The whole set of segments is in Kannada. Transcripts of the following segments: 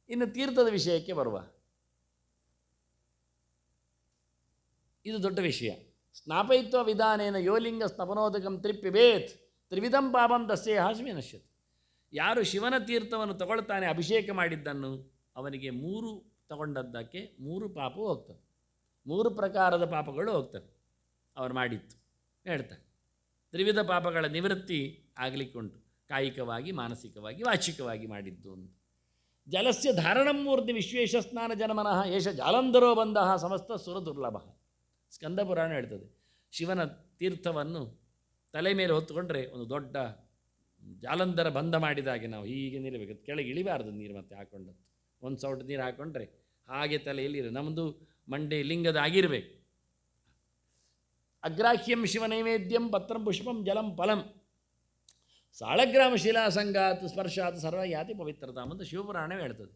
ಇನ್ನು ತೀರ್ಥದ ವಿಷಯಕ್ಕೆ ಬರುವ. ಇದು ದೊಡ್ಡ ವಿಷಯ. ಸ್ನಾಪಯಿತ್ವ ವಿಧಾನೇನ ಯೋಲಿಂಗ ಸ್ತಪನೋದಕಂ ತ್ರಿಪ್ಪಿಬೇತ್ ತ್ರಿವಿಧಂ ಪಾಪಂ ತಸ್ಯೇ ಹಾಸ್ಮಿ ನಶ್ಯತೆ. ಯಾರು ಶಿವನ ತೀರ್ಥವನ್ನು ತಗೊಳ್ತಾನೆ, ಅಭಿಷೇಕ ಮಾಡಿದ್ದನ್ನು, ಅವನಿಗೆ 3 ತಗೊಂಡದ್ದಕ್ಕೆ 3 ಪಾಪವು ಹೋಗ್ತದೆ. 3 ಪ್ರಕಾರದ ಪಾಪಗಳು ಹೋಗ್ತವೆ ಅವರು ಮಾಡಿತ್ತು ಹೇಳ್ತಾರೆ. ತ್ರಿವಿಧ ಪಾಪಗಳ ನಿವೃತ್ತಿ ಆಗಲಿಕ್ಕುಂಟು, ಕಾಯಿಕವಾಗಿ, ಮಾನಸಿಕವಾಗಿ, ವಾಚಿಕವಾಗಿ ಮಾಡಿದ್ದು ಅಂತ. ಜಲಸ್ಯ ಧಾರಣಂ ಮೂರ್ತಿ ವಿಶ್ವೇಶ ಸ್ನಾನ ಜನಮನಃ ಏಷ ಜಾಲಂಧರೋ ಬಂದಹ ಸಮಸ್ತ ಸುರ ದುರ್ಲಭ. ಸ್ಕಂದ ಪುರಾಣ ಹೇಳ್ತದೆ, ಶಿವನ ತೀರ್ಥವನ್ನು ತಲೆ ಮೇಲೆ ಹೊತ್ತುಕೊಂಡ್ರೆ ಒಂದು ದೊಡ್ಡ ಜಾಲಂಧರ ಬಂಧ ಮಾಡಿದಾಗೆ ನಾವು ಹೀಗೆ ನಿಲ್ಲಬೇಕು, ಕೆಳಗೆ ಇಳಿಬಾರ್ದು ನೀರು ಮತ್ತೆ ಹಾಕೊಂಡದ್ದು. ಒಂದು ಸೌಟು ನೀರು ಹಾಕ್ಕೊಂಡ್ರೆ ಹಾಗೆ ತಲೆಯಲ್ಲಿ ನಮ್ಮದು ಮಂಡೆ ಲಿಂಗದ ಆಗಿರಬೇಕು. ಅಗ್ರಾಹ್ಯಂ ಶಿವನೈವೇದ್ಯಂ ಪತ್ರಂ ಪುಷ್ಪಂ ಜಲಂ ಫಲಂ ಸಾಳಗ್ರಾಮ ಶಿಲಾ ಸಂಗಾತ್ ಸ್ಪರ್ಶಾತ್ ಸರ್ವ ಯಾತಿ ಪವಿತ್ರತಾಮ್ ಅಂತ ಶಿವಪುರಾಣವೇ ಹೇಳ್ತದೆ.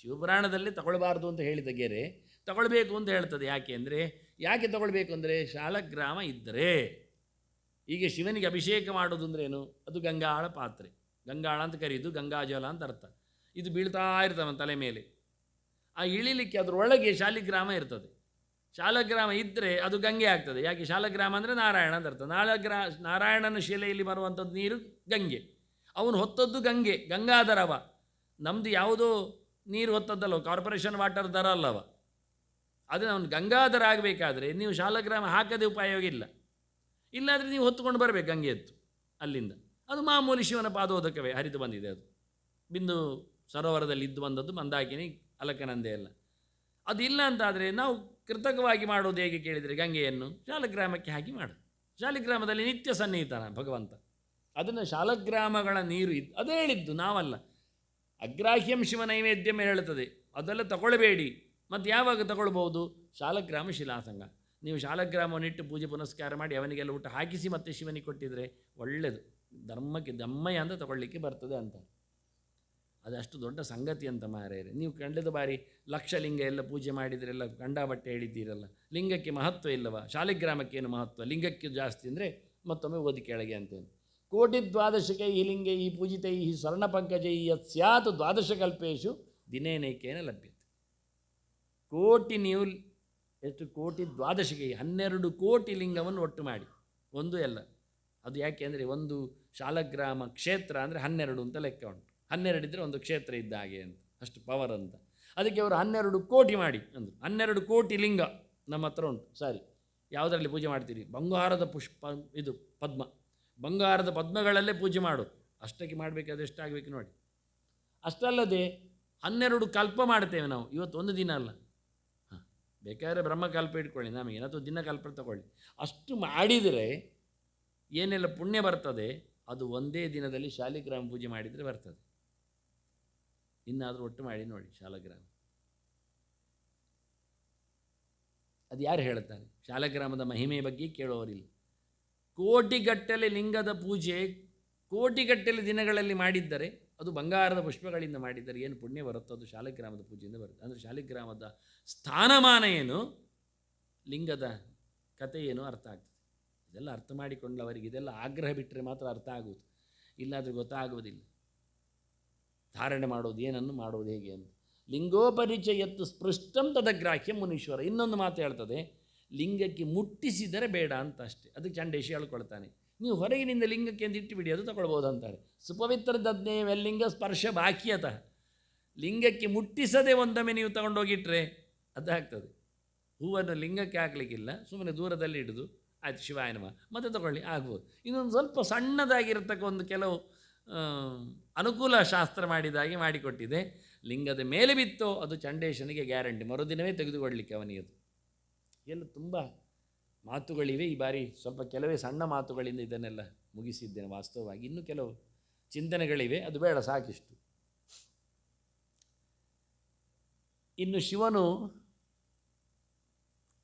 ಶಿವಪುರಾಣದಲ್ಲಿ ತಗೊಳ್ಬಾರ್ದು ಅಂತ ಹೇಳಿದ ಗೆರೆ ತಗೊಳ್ಬೇಕು ಅಂತ ಹೇಳ್ತದೆ. ಯಾಕೆ ತಗೊಳ್ಬೇಕು ಅಂದರೆ ಶಾಲಗ್ರಾಮ ಇದ್ದರೆ. ಈಗ ಶಿವನಿಗೆ ಅಭಿಷೇಕ ಮಾಡೋದು ಅಂದ್ರೇನು? ಅದು ಗಂಗಾಳ ಪಾತ್ರೆ, ಗಂಗಾಳ ಅಂತ ಕರೀದು ಗಂಗಾಜಲ ಅಂತ ಅರ್ಥ. ಇದು ಬೀಳ್ತಾ ಇರ್ತವೆ ತಲೆ ಮೇಲೆ. ಆ ಇಳಿಲಿಕ್ಕೆ ಅದರೊಳಗೆ ಶಾಲಿಗ್ರಾಮ ಇರ್ತದೆ. ಶಾಲಗ್ರಾಮ ಇದ್ದರೆ ಅದು ಗಂಗೆ ಆಗ್ತದೆ. ಯಾಕೆ? ಶಾಲಗ್ರಾಮ ಅಂದರೆ ನಾರಾಯಣ ಅಂತ ಅರ್ಥ. ನಾರಾಯಣನ ಶಿಲೆಯಲ್ಲಿ ಬರುವಂಥದ್ದು ನೀರು ಗಂಗೆ. ಅವನು ಹೊತ್ತದ್ದು ಗಂಗೆ, ಗಂಗಾಧರವ. ನಮ್ಮದು ಯಾವುದೋ ನೀರು ಹೊತ್ತದ್ದಲ್ಲವ, ಕಾರ್ಪೊರೇಷನ್ ವಾಟರ್ ದರ ಅಲ್ಲವ. ಆದರೆ ಅವನು ಗಂಗಾಧರ ಆಗಬೇಕಾದ್ರೆ ನೀವು ಶಾಲಗ್ರಾಮ ಹಾಕದೆ ಉಪಯೋಗ ಇಲ್ಲ. ಇಲ್ಲಾದರೆ ನೀವು ಹೊತ್ತುಕೊಂಡು ಬರಬೇಕು ಗಂಗೆ ಎತ್ತು ಅಲ್ಲಿಂದ. ಅದು ಮಾಮೂಲಿ ಶಿವನ ಪಾದೋದಕವೇ ಹರಿದು ಬಂದಿದೆ. ಅದು ಬಿಂದು ಸರೋವರದಲ್ಲಿ ಇದ್ದು ಬಂದದ್ದು, ಮಂದಾಕಿನಿ, ಅಲಕನಂದೆ ಎಲ್ಲ. ಅದಿಲ್ಲ ಅಂತಾದರೆ ನಾವು ಕೃತಕವಾಗಿ ಮಾಡೋದು ಹೇಗೆ ಕೇಳಿದರೆ, ಗಂಗೆಯನ್ನು ಶಾಲಗ್ರಾಮಕ್ಕೆ ಹಾಕಿ ಮಾಡೋದು. ಶಾಲಿಗ್ರಾಮದಲ್ಲಿ ನಿತ್ಯ ಸನ್ನಿಹಿತನ ಭಗವಂತ. ಅದನ್ನು ಶಾಲಗ್ರಾಮಗಳ ನೀರು ಅದೇ ಹೇಳಿದ್ದು, ನಾವಲ್ಲ. ಅಗ್ರಾಹ್ಯಂ ಶಿವ ನೈವೇದ್ಯಂ ಹೇಳುತ್ತದೆ, ಅದೆಲ್ಲ ತಗೊಳ್ಬೇಡಿ. ಮತ್ತು ಯಾವಾಗ ತಗೊಳ್ಬೋದು? ಶಾಲಗ್ರಾಮ ಶಿಲಾಸಂಗ. ನೀವು ಶಾಲಗ್ರಾಮವನ್ನಿಟ್ಟು ಪೂಜೆ ಪುನಸ್ಕಾರ ಮಾಡಿ ಅವನಿಗೆಲ್ಲ ಊಟ ಹಾಕಿಸಿ ಮತ್ತೆ ಶಿವನಿಗೆ ಕೊಟ್ಟಿದ್ರೆ ಒಳ್ಳೆಯದು, ಧರ್ಮಕ್ಕೆ ದಮ್ಮಯ್ಯ ಅಂತ ತಗೊಳ್ಳಿಕ್ಕೆ ಬರ್ತದೆ ಅಂತ. ಅದಷ್ಟು ದೊಡ್ಡ ಸಂಗತಿ ಅಂತ ಮಾರೇರೆ. ನೀವು ಕಳೆದ ಬಾರಿ ಲಕ್ಷಲಿಂಗ ಎಲ್ಲ ಪೂಜೆ ಮಾಡಿದ್ರೆಲ್ಲ ಕಂಡಾಬಟ್ಟೆ ಹೇಳಿದ್ದೀರಲ್ಲ, ಲಿಂಗಕ್ಕೆ ಮಹತ್ವ ಇಲ್ಲವ? ಶಾಲಿಗ್ರಾಮಕ್ಕೇನು ಮಹತ್ವ? ಲಿಂಗಕ್ಕೆ ಜಾಸ್ತಿ ಅಂದರೆ ಮತ್ತೊಮ್ಮೆ ಓದಿ ಕೆಳಗೆ ಅಂತೇನು. ಕೋಟಿ ದ್ವಾದಶಕೈ ಲಿಂಗೈ ಪೂಜಿತೈ ಸ್ವರ್ಣಪಂಕಜೈ ಯತ್ ಸ್ಯಾತ್ ದ್ವಾದಶಕಲ್ಪೇಶು ದಿನೇನೈಕೇನ ಲಭ್ಯತೆ. ಕೋಟಿ ನೀವು ಎಷ್ಟು? ಕೋಟಿ ದ್ವಾದಶಕೈ 12 ಕೋಟಿ ಲಿಂಗವನ್ನು ಒಟ್ಟು ಮಾಡಿ, ಒಂದು ಎಲ್ಲ. ಅದು ಯಾಕೆ ಅಂದರೆ ಒಂದು ಶಾಲಗ್ರಾಮ ಕ್ಷೇತ್ರ ಅಂದರೆ 12 ಅಂತ ಲೆಕ್ಕ ಉಂಟು. 12 ಇದ್ದರೆ ಒಂದು ಕ್ಷೇತ್ರ ಇದ್ದ ಹಾಗೆ ಅಂತ, ಅಷ್ಟು ಪವರ್ ಅಂತ. ಅದಕ್ಕೆ ಅವರು 12 ಕೋಟಿ ಮಾಡಿ ಅಂದರು. 12 ಕೋಟಿ ಲಿಂಗ ನಮ್ಮ ಹತ್ರ ಉಂಟು. ಸರಿ, ಯಾವುದರಲ್ಲಿ ಪೂಜೆ ಮಾಡ್ತೀರಿ? ಬಂಗಾರದ ಪುಷ್ಪ, ಇದು ಪದ್ಮ, ಬಂಗಾರದ ಪದ್ಮಗಳಲ್ಲೇ ಪೂಜೆ ಮಾಡೋದು. ಅಷ್ಟಕ್ಕೆ ಮಾಡಬೇಕಾದ್ರೆ ಎಷ್ಟಾಗಬೇಕು ನೋಡಿ. ಅಷ್ಟಲ್ಲದೆ 12 ಕಲ್ಪ ಮಾಡ್ತೇವೆ ನಾವು. ಇವತ್ತು ಒಂದು ದಿನ ಅಲ್ಲ, ಬೇಕಾದರೆ ಬ್ರಹ್ಮಕಲ್ಪ ಇಟ್ಕೊಳ್ಳಿ, ನಮಗೆ ಅಥವಾ ದಿನಕಲ್ಪ ತಗೊಳ್ಳಿ. ಅಷ್ಟು ಮಾಡಿದರೆ ಏನೆಲ್ಲ ಪುಣ್ಯ ಬರ್ತದೆ, ಅದು ಒಂದೇ ದಿನದಲ್ಲಿ ಶಾಲಿಗ್ರಾಮ ಪೂಜೆ ಮಾಡಿದರೆ ಬರ್ತದೆ. ಇನ್ನಾದರೂ ಒಟ್ಟು ಮಾಡಿ ನೋಡಿ ಶಾಲಗ್ರಾಮ. ಅದು ಯಾರು ಹೇಳ್ತಾರೆ? ಶಾಲಗ್ರಾಮದ ಮಹಿಮೆಯ ಬಗ್ಗೆ ಕೇಳೋರಿಲ್ಲ. ಕೋಟಿಗಟ್ಟಲೆ ಲಿಂಗದ ಪೂಜೆ ಕೋಟಿಗಟ್ಟಲೆ ದಿನಗಳಲ್ಲಿ ಮಾಡಿದ್ದರೆ, ಅದು ಬಂಗಾರದ ಪುಷ್ಪಗಳಿಂದ ಮಾಡಿದ್ದರೆ ಏನು ಪುಣ್ಯ ಬರುತ್ತೋ ಅದು ಶಾಲಿಗ್ರಾಮದ ಪೂಜೆಯಿಂದ ಬರುತ್ತೆ. ಅಂದರೆ ಶಾಲಿಗ್ರಾಮದ ಸ್ಥಾನಮಾನ ಏನು, ಲಿಂಗದ ಕಥೆ ಏನು ಅರ್ಥ ಆಗ್ತದೆ. ಇದೆಲ್ಲ ಅರ್ಥ ಮಾಡಿಕೊಂಡವರಿಗೆ ಇದೆಲ್ಲ ಆಗ್ರಹ ಬಿಟ್ಟರೆ ಮಾತ್ರ ಅರ್ಥ ಆಗುವುದು, ಇಲ್ಲಾದರೆ ಗೊತ್ತಾಗುವುದಿಲ್ಲ. ಧಾರಣೆ ಮಾಡೋದು ಏನನ್ನು ಮಾಡೋದು ಹೇಗೆ ಅಂತ. ಲಿಂಗೋಪರಿಚಯತ್ತು ಸ್ಪೃಷ್ಟಂ ತದಗ್ರಾಹ್ಯ ಮುನೀಶ್ವರ. ಇನ್ನೊಂದು ಮಾತು ಹೇಳ್ತದೆ, ಲಿಂಗಕ್ಕೆ ಮುಟ್ಟಿಸಿದರೆ ಬೇಡ ಅಂತ ಅಷ್ಟೇ. ಅದಕ್ಕೆ ಚಂಡೇಶಿ ಹೇಳ್ಕೊಳ್ತಾನೆ, ನೀವು ಹೊರಗಿನಿಂದ ಲಿಂಗಕ್ಕೆ ಅಂತ ಇಟ್ಟುಬಿಡಿ, ಅದು ತಗೊಳ್ಬೋದು ಅಂತಾರೆ. ಸುಪವಿತ್ರ ದದ್ನೇ ವೆಲ್ಲಿಂಗ ಸ್ಪರ್ಶ ಬಾಕಿಯತಃ. ಲಿಂಗಕ್ಕೆ ಮುಟ್ಟಿಸದೆ ಒಂದೊಮ್ಮೆ ನೀವು ತಗೊಂಡೋಗಿಟ್ರೆ ಅದಾಗ್ತದೆ. ಹೂವನ್ನು ಲಿಂಗಕ್ಕೆ ಹಾಕಲಿಕ್ಕಿಲ್ಲ, ಸುಮ್ಮನೆ ದೂರದಲ್ಲಿ ಹಿಡಿದು ಆಯ್ತು ಶಿವಾಯ ನಮಃ ಮತ್ತೆ ತಗೊಳ್ಳಿ, ಆಗ್ಬೋದು. ಇನ್ನೊಂದು ಸ್ವಲ್ಪ ಸಣ್ಣದಾಗಿರ್ತಕ್ಕ ಒಂದು ಕೆಲವು ಅನುಕೂಲ ಶಾಸ್ತ್ರ ಮಾಡಿದಾಗೆ ಮಾಡಿಕೊಟ್ಟಿದೆ. ಲಿಂಗದ ಮೇಲೆ ಬಿತ್ತೋ ಅದು ಚಂಡೇಶನಿಗೆ ಗ್ಯಾರಂಟಿ, ಮರುದಿನವೇ ತೆಗೆದುಕೊಳ್ಳಲಿಕ್ಕೆ ಅವನಿಗೆ. ಅದು ಎಲ್ಲ ತುಂಬ ಮಾತುಗಳಿವೆ. ಈ ಬಾರಿ ಸ್ವಲ್ಪ ಕೆಲವೇ ಸಣ್ಣ ಮಾತುಗಳಿಂದ ಇದನ್ನೆಲ್ಲ ಮುಗಿಸಿದ್ದೇನೆ. ವಾಸ್ತವವಾಗಿ ಇನ್ನೂ ಕೆಲವು ಚಿಂತನೆಗಳಿವೆ, ಅದು ಬೇಡ, ಸಾಕಿಷ್ಟು. ಇನ್ನು ಶಿವನು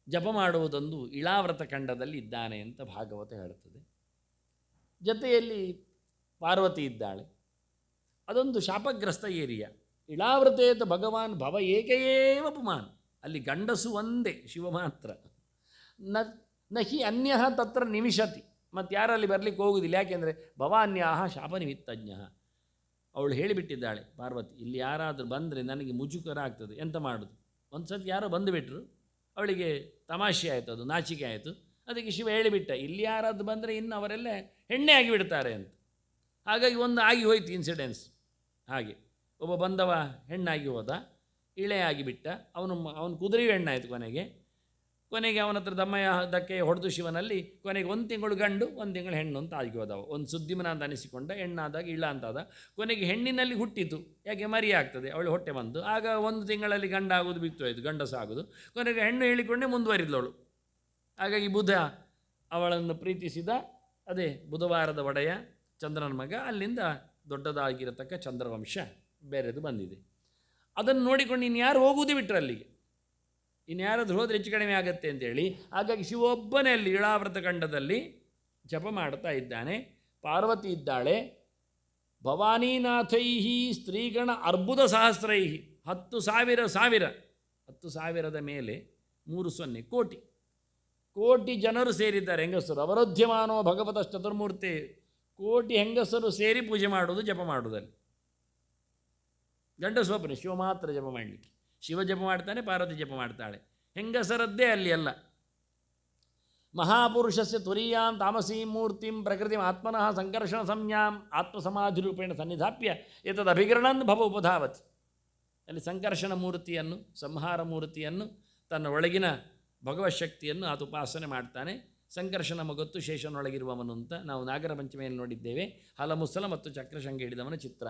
ಜಪ ಮಾಡುವುದೊಂದು ಇಳಾವ್ರತ ಖಂಡದಲ್ಲಿ ಇದ್ದಾನೆ ಅಂತ ಭಾಗವತ ಹೇಳುತ್ತದೆ. ಜೊತೆಯಲ್ಲಿ ಪಾರ್ವತಿ ಇದ್ದಾಳೆ. ಅದೊಂದು ಶಾಪಗ್ರಸ್ತ ಏರಿಯಾ. ಇಳಾವ್ರತೇತ ಭಗವಾನ್ ಭವ ಏಕಏವ ಪುಮಾನ್. ಅಲ್ಲಿ ಗಂಡಸು ಒಂದೇ, ಶಿವ ಮಾತ್ರ. ನಹಿ ಅನ್ಯ ತತ್ರ ನಿಮಿಷತಿ. ಮತ್ತು ಯಾರಲ್ಲಿ ಬರಲಿಕ್ಕೆ ಹೋಗುವುದಿಲ್ಲ. ಯಾಕೆಂದರೆ ಭವಾನ್ಯಾಹ ಶಾಪ ನಿಮಿತ್ತಜ್ಞ. ಅವಳು ಹೇಳಿಬಿಟ್ಟಿದ್ದಾಳೆ ಪಾರ್ವತಿ, ಇಲ್ಲಿ ಯಾರಾದರೂ ಬಂದರೆ ನನಗೆ ಮುಜುಗರ ಆಗ್ತದೆ, ಎಂತ ಮಾಡೋದು. ಒಂದು ಸತಿ ಯಾರೋ ಬಂದುಬಿಟ್ರು, ಅವಳಿಗೆ ತಮಾಷೆ ಆಯಿತು, ಅದು ನಾಚಿಕೆ ಆಯಿತು. ಅದಕ್ಕೆ ಶಿವ ಹೇಳಿಬಿಟ್ಟ, ಇಲ್ಲಿ ಯಾರಾದರೂ ಬಂದರೆ ಇನ್ನು ಅವರೆಲ್ಲ ಹೆಣ್ಣೆ ಆಗಿಬಿಡ್ತಾರೆ ಅಂತ. ಹಾಗಾಗಿ ಒಂದು ಆಗಿ ಹೋಯ್ತು ಇನ್ಸಿಡೆನ್ಸ್. ಹಾಗೆ ಒಬ್ಬ ಬಂದವ ಹೆಣ್ಣಾಗಿ ಹೋದ, ಇಳೆ ಆಗಿಬಿಟ್ಟ. ಅವನು ಕುದುರೆಯೂ ಹೆಣ್ಣಾಯಿತು. ಕೊನೆಗೆ ಅವನ ಹತ್ರ ದಕ್ಕೆ ಹೊಡೆದು ಶಿವನಲ್ಲಿ ಕೊನೆಗೆ 1 ತಿಂಗಳು ಗಂಡು 1 ತಿಂಗಳು ಹೆಣ್ಣು ಅಂತ ಆಗಿ ಹೋದವ. ಒಂದು ಸುದ್ದಿಮನ ಅಂತ ಅನಿಸಿಕೊಂಡ, ಹೆಣ್ಣಾದಾಗ ಇಳ ಅಂತಾದ. ಕೊನೆಗೆ ಹೆಣ್ಣಿನಲ್ಲಿ ಹುಟ್ಟಿತು, ಯಾಕೆ ಮರಿ ಆಗ್ತದೆ, ಅವಳು ಹೊಟ್ಟೆ ಬಂದು. ಆಗ 1 ತಿಂಗಳಲ್ಲಿ ಗಂಡಾಗೋದು ಬಿತ್ತು ಹೋಯ್ತು, ಗಂಡಸ ಆಗೋದು. ಕೊನೆಗೆ ಹೆಣ್ಣು ಹೇಳಿಕೊಂಡೇ ಮುಂದುವರಿದವಳು. ಹಾಗಾಗಿ ಬುಧ ಅವಳನ್ನು ಪ್ರೀತಿಸಿದ, ಅದೇ ಬುಧವಾರದ ಒಡೆಯ ಚಂದ್ರನ ಮಗ. ಅಲ್ಲಿಂದ ದೊಡ್ಡದಾಗಿರತಕ್ಕ ಚಂದ್ರವಂಶ ಬೇರೆದು ಬಂದಿದೆ. ಅದನ್ನು ನೋಡಿಕೊಂಡು ಇನ್ಯಾರು ಹೋಗುವುದೇ ಬಿಟ್ಟರು ಅಲ್ಲಿಗೆ. ಇನ್ಯಾರಾದ್ರೂ ಹೋದರೆ ಹೆಚ್ಚು ಕಡಿಮೆ ಆಗುತ್ತೆ ಅಂತೇಳಿ. ಹಾಗಾಗಿ ಶಿವೊಬ್ಬನೇ ಅಲ್ಲಿ ಇಳಾವೃತ ಖಂಡದಲ್ಲಿ ಜಪ ಮಾಡ್ತಾ ಇದ್ದಾನೆ. ಪಾರ್ವತಿ ಇದ್ದಾಳೆ. ಭವಾನಿನಾಥೈ ಸ್ತ್ರೀಗಣ ಅರ್ಬುದ ಸಹಸ್ರೈ 10,000 ಮೇಲೆ 3 ಕೋಟಿ ಜನರು ಸೇರಿದ್ದಾರೆ, ಹೆಂಗಸರು. ಅವರೋಧ್ಯಮಾನೋ ಭಗವತ ಚತುರ್ಮೂರ್ತಿ, ಕೋಟಿ ಹೆಂಗಸರು ಸೇರಿ ಪೂಜೆ ಮಾಡೋದು, ಜಪ ಮಾಡೋದಲ್ಲಿ. ಗಂಡಸೊಬ್ಬನೇ, ಶಿವ ಮಾತ್ರ ಜಪ ಮಾಡಲಿಕ್ಕೆ. ಶಿವ ಜಪ ಮಾಡ್ತಾನೆ, ಪಾರ್ವತಿ ಜಪ ಮಾಡ್ತಾಳೆ. ಹೆಂಗಸರದ್ದೇ ಅಲ್ಲಿ ಅಲ್ಲ. ಮಹಾಪುರುಷಸ್ಯ ತುರೀಯಾಂ ತಾಮಸೀಂ ಮೂರ್ತಿಂ ಪ್ರಕೃತಿಂ ಆತ್ಮನಃ ಸಂಕರ್ಷಣ ಸಂಜ್ಞಾಂ ಆತ್ಮಸಮಾಧಿರೂಪೇಣ ಸನ್ನಿಧಾಪ್ಯ ಏತದ್ ಅಭಿಗರಣನ್ ಭವ ಉಪಧಾವತಿ. ಅಲ್ಲಿ ಸಂಕರ್ಷಣ ಮೂರ್ತಿಯನ್ನು, ಸಂಹಾರ ಮೂರ್ತಿಯನ್ನು, ತನ್ನ ಒಳಗಿನ ಭಗವಶಕ್ತಿಯನ್ನು ಆತ ಉಪಾಸನೆ ಮಾಡ್ತಾನೆ. ಸಂಕರ್ಷಣ ಮಗತ್ತು ಶೇಷನೊಳಗಿರುವವನು ಅಂತ ನಾವು ನಾಗರ ಪಂಚಮಿಯಲ್ಲಿ ನೋಡಿದ್ದೇವೆ. ಹಲಮುಸಲ ಮತ್ತು ಚಕ್ರಶಂಗ ಹಿಡಿದವನ ಚಿತ್ರ.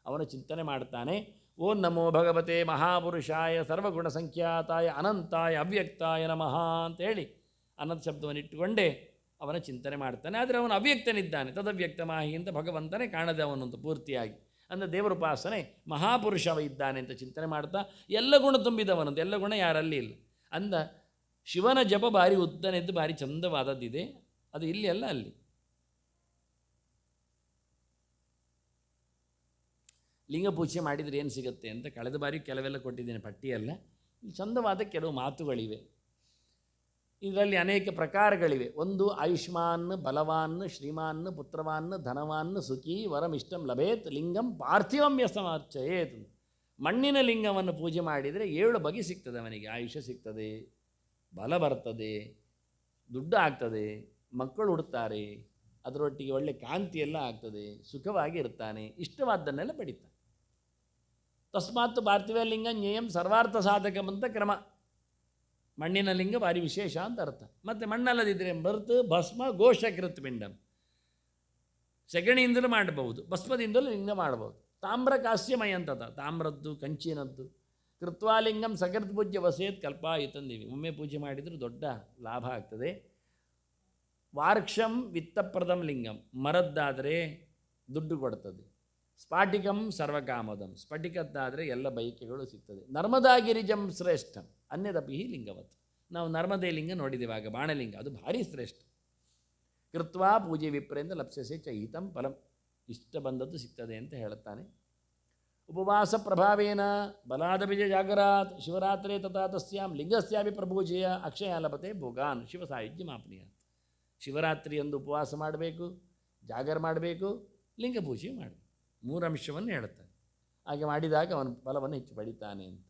ಅವನ ಚಿಂತನೆ ಮಾಡ್ತಾನೆ. ಓಂ ನಮೋ ಭಗವತೆ ಮಹಾಪುರುಷಾಯ ಸರ್ವಗುಣ ಸಂಖ್ಯಾತಾಯ ಅನಂತಾಯ ಅವ್ಯಕ್ತಾಯ ನಮಃ ಅಂತ ಹೇಳಿ ಅನಂತ ಶಬ್ದವನ್ನು ಇಟ್ಟುಕೊಂಡೇ ಅವನ ಚಿಂತನೆ ಮಾಡ್ತಾನೆ. ಆದರೆ ಅವನು ಅವ್ಯಕ್ತನಿದ್ದಾನೆ, ತದವ್ಯಕ್ತ ಮಾಹಿ ಅಂತ ಭಗವಂತನೇ ಕಾಣದೆ ಅವನಂತ ಪೂರ್ತಿಯಾಗಿ. ಅಂದರೆ ದೇವರುಪಾಸನೆ ಮಹಾಪುರುಷವ ಇದ್ದಾನೆ ಅಂತ ಚಿಂತನೆ ಮಾಡ್ತಾ ಎಲ್ಲ ಗುಣ ತುಂಬಿದವನಂತ. ಎಲ್ಲ ಗುಣ ಯಾರಲ್ಲಿ ಇಲ್ಲ ಅಂದ. ಶಿವನ ಜಪ ಭಾರಿ ಉದ್ದನೆದ್ದು ಭಾರಿ ಚಂದವಾದದ್ದಿದೆ. ಅದು ಇಲ್ಲಿ ಅಲ್ಲ, ಅಲ್ಲಿ. ಲಿಂಗ ಪೂಜೆ ಮಾಡಿದರೆ ಏನು ಸಿಗುತ್ತೆ ಅಂತ ಕಳೆದ ಬಾರಿ ಕೆಲವೆಲ್ಲ ಕೊಟ್ಟಿದ್ದೇನೆ ಪಟ್ಟಿಯಲ್ಲ. ಚಂದವಾದ ಕೆಲವು ಮಾತುಗಳಿವೆ. ಇದರಲ್ಲಿ ಅನೇಕ ಪ್ರಕಾರಗಳಿವೆ. ಒಂದು ಆಯುಷ್ಮಾನ್ ಬಲವಾನ್ ಶ್ರೀಮಾನ್ ಪುತ್ರವಾನ್ ಧನವಾನ್ ಸುಖಿ ವರಮಿಷ್ಟಂ ಲಭೇತ್ ಲಿಂಗಂ ಪಾರ್ಥಿವಂ ಯಸಮಾರ್ಚಯೇತ್. ಮಣ್ಣಿನ ಲಿಂಗವನ್ನು ಪೂಜೆ ಮಾಡಿದರೆ 7 ಬಗೆ ಸಿಗ್ತದೆ ಅವನಿಗೆ. ಆಯುಷ್ಯ ಸಿಗ್ತದೆ, ಬಲ ಬರ್ತದೆ, ದುಡ್ಡು ಆಗ್ತದೆ, ಮಕ್ಕಳು ಹುಡ್ತಾರೆ, ಅದರೊಟ್ಟಿಗೆ ಒಳ್ಳೆ ಕಾಂತಿಯೆಲ್ಲ ಆಗ್ತದೆ, ಸುಖವಾಗಿ ಇರ್ತಾನೆ, ಇಷ್ಟವಾದ್ದನ್ನೆಲ್ಲ ಪಡಿತಾನೆ. ತಸ್ಮಾತ್ ಪಾರ್ಥಿವ ಲಿಂಗ ಜ್ಞೇಯಂ ಸರ್ವಾರ್ಥ ಸಾಧಕಮಂತ ಕ್ರಮ. ಮಣ್ಣಿನ ಲಿಂಗ ಭಾರಿ ವಿಶೇಷ ಅಂತ ಅರ್ಥ. ಮತ್ತು ಮಣ್ಣಲ್ಲದಿದ್ದರೆ ಮೃತ್ ಭಸ್ಮ ಘೋಷಕೃತ್ ಪಿಂಡಂ, ಸೆಗಣಿಯಿಂದಲೂ ಮಾಡಬಹುದು, ಭಸ್ಮದಿಂದಲೂ ಲಿಂಗ ಮಾಡಬಹುದು. ತಾಮ್ರ ಕಾಸ್ಯಮಯ ಅಂತದ, ತಾಮ್ರದ್ದು ಕಂಚಿನದ್ದು. ಕೃತ್ವಾಲಿಂಗಂ ಸಕೃತ್ ಪೂಜ್ಯ ವಸೇತ್ ಕಲ್ಪಾಯಿತಂದಿವಿ. ಒಮ್ಮೆ ಪೂಜೆ ಮಾಡಿದರೂ ದೊಡ್ಡ ಲಾಭ ಆಗ್ತದೆ. ವಾರ್ಕ್ಷಂ ವಿತ್ತಪ್ರದಂ ಲಿಂಗಂ, ಮರದ್ದಾದರೆ ದುಡ್ಡು ಕೊಡ್ತದೆ. ಸ್ಫಾಟಿಕಂ ಸರ್ವಕಾಮದಂ, ಸ್ಫಟಿಕದ್ದಾದರೆ ಎಲ್ಲ ಬೈಕೆಗಳು ಸಿಗ್ತದೆ. ನರ್ಮದಾಗಿರಿಜಂ ಶ್ರೇಷ್ಠಂ ಅನ್ಯದಪಿ ಲಿಂಗವತ್. ನಾವು ನರ್ಮದೇ ಲಿಂಗ ನೋಡಿದ್ದೇವಾಗ, ಬಾಣಲಿಂಗ, ಅದು ಭಾರಿ ಶ್ರೇಷ್ಠ. ಕೃತ್ವಾ ಪೂಜೆ ವಿಪ್ರೇಂದ್ರ ಲಪ್ಸ್ಯಸೆ ಚೈತಂ ಫಲಂ, ಇಷ್ಟ ಬಂದದ್ದು ಸಿಗ್ತದೆ ಅಂತ ಹೇಳುತ್ತಾನೆ. ಉಪವಾಸ ಪ್ರಭಾವೇನ ಬಲಾದ ಬೀಜ ಜಾಗರಾತ್ ಶಿವರಾತ್ರಿ ತಥಾ ತಸ್ಯಾಂ ಲಿಂಗಸ್ಯಾಪಿ ಪ್ರಭೂಜೆಯ ಅಕ್ಷಯ ಲಭತೆ ಭೋಗಾನ್ ಶಿವ ಸಾಯುಜ್ಯ ಮಾಪನೀಯಾತ್. ಶಿವರಾತ್ರಿಯಂದು ಉಪವಾಸ ಮಾಡಬೇಕು, ಜಾಗರ ಮಾಡಬೇಕು, ಲಿಂಗ ಪೂಜೆ ಮಾಡಬೇಕು. 3 ಅಂಶವನ್ನು ಹೇಳುತ್ತಾನೆ. ಹಾಗೆ ಮಾಡಿದಾಗ ಅವನ ಫಲವನ್ನು ಹೆಚ್ಚು ಪಡಿತಾನೆ ಅಂತ.